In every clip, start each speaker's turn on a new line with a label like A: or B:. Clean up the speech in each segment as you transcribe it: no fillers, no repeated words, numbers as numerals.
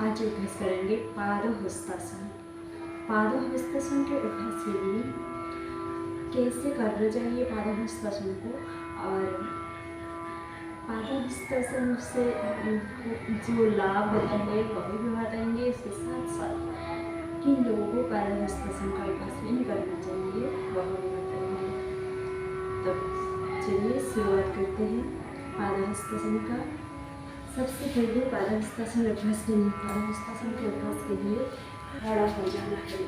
A: आज अभ्यास करेंगे पादहस्तासन। पादहस्तासन के अभ्यास के लिए कैसे करना चाहिए पादहस्तासन को, और पादहस्तासन से जो लाभ बताएंगे वही भी बताएंगे। इसके साथ साथ किन लोगों को पादहस्तासन का अभ्यास नहीं करना चाहिए वह भी बताएंगे। तब चलिए शुरुआत करते हैं पादहस्तासन का। सबसे पहले पादहस्तासन अभ्यास के लिए खड़ा हो जाना है।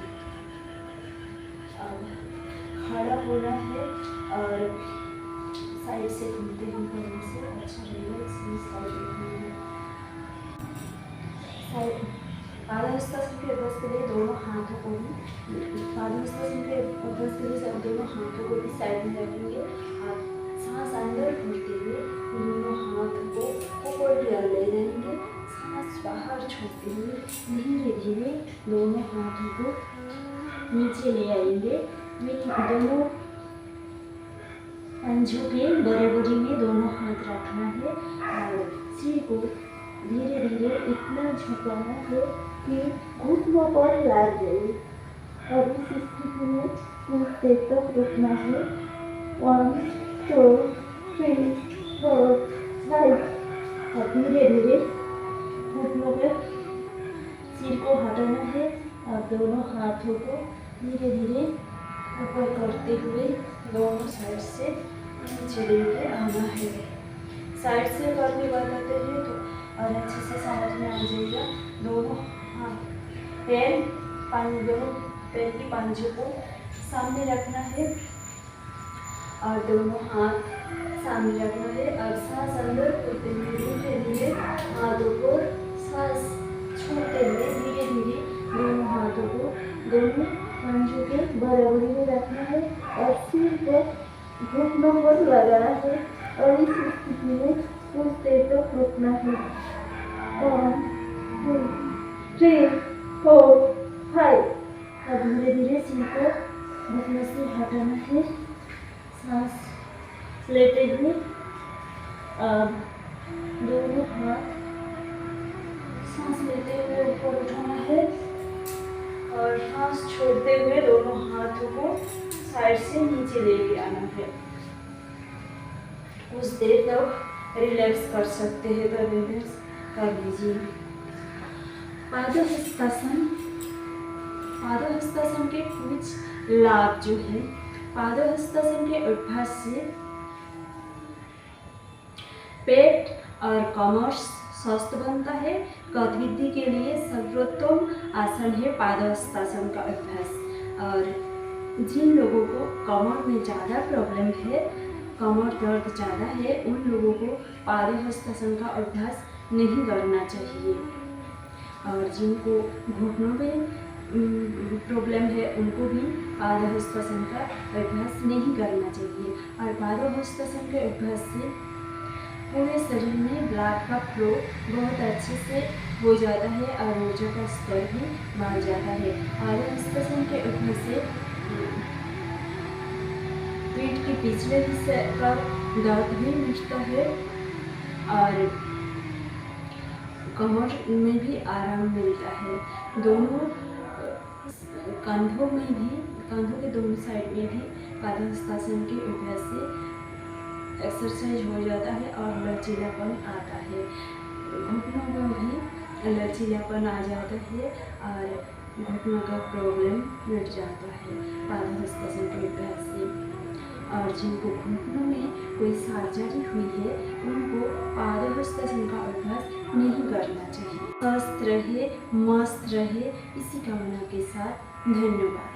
A: खड़ा होना है और साइड से घूमते हुए करने से अच्छा रहेगा, इसलिए साइड पादहस्तासन के अभ्यास के लिए दोनों हाथों को भी साइड में रखेंगे और सांस अंदर भरते हुए दोनों हाथों को ऊपर की ओर ले जाएंगे। सांस बाहर छोड़ते हुए धीरे धीरे दोनों हाथों को नीचे ले आएंगे। दोनों पंजों के बराबरी में दोनों हाथ रखना है और सिर को धीरे धीरे इतना झुकाना है कि घुटनों पर लग जाए और इस स्थिति में कुछ देर तक रुकना है। 1 2 3 4 5 और धीरे धीरे घुटनों पर सिर को हटाना है और दोनों हाथों को धीरे धीरे ऊपर करते हुए दोनों साइड से नीचे लेके आना है। साइड से करके बताते हैं तो और अच्छे से समझ में आ जाएगा। दोनों पैर की पंजों को सामने रखना है और दोनों हाथ सामने रखना है और सांस अंदर छोड़ते हुए धीरे धीरे हाथों को सांस छोड़ते हुए धीरे धीरे दोनों हाथों को दोनों पंजों के बराबरी में रखना है और सिर को घुटनों पर लगाना है और इस स्थिति में कुछ देर तक रुकना है। 1 2 3 4 5 और धीरे धीरे सिर को घुटनों से हटाना है। सांस लेते हुए दोनों हाथ सांस लेते हुए ऊपर उठाना है और सांस छोड़ते हुए दोनों हाथों को साइड से नीचे लेके आना है। कुछ देर तक रिलैक्स कर सकते हैं तो रिलैक्स कर लीजिए। पादहस्तासन के कुछ लाभ जो है, पादहस्तासन के अभ्यास से पेट और कमर स्वस्थ बनता है। गतिविधि के लिए सर्वोत्तम आसन है पादहस्तासन का अभ्यास। और जिन लोगों को कमर में ज़्यादा प्रॉब्लम है, कमर दर्द ज़्यादा है, उन लोगों को पादहस्तासन का अभ्यास नहीं करना चाहिए। और जिनको घुटनों में प्रॉब्लम है उनको भी पादहस्तासन का अभ्यास नहीं करना चाहिए। और पादहस्तासन के अभ्यास से पूरे शरीर में ब्लड का फ्लो बहुत अच्छे से हो जाता है और ऊर्जा का स्तर भी बढ़ जाता है। पादहस्तासन के अभ्यास से पेट के पिछले हिस्से का दर्द भी मिटता है और कमर में भी आराम मिलता है। दोनों कंधों के दोनों साइड में भी पादहस्तासन के अभ्यास से एक्सरसाइज हो जाता है और लचीलापन आता है। घुटनों में भी लचीलापन आ जाता है और घुटनों का प्रॉब्लम मिट जाता है पादहस्तासन के अभ्यास से। और जिनको घुटनों में कोई सर्जरी हुई है उनको पादहस्तासन का अभ्यास नहीं करना चाहिए। स्वस्थ रहे, मस्त रहे, इसी कामना के साथ धन्यवाद।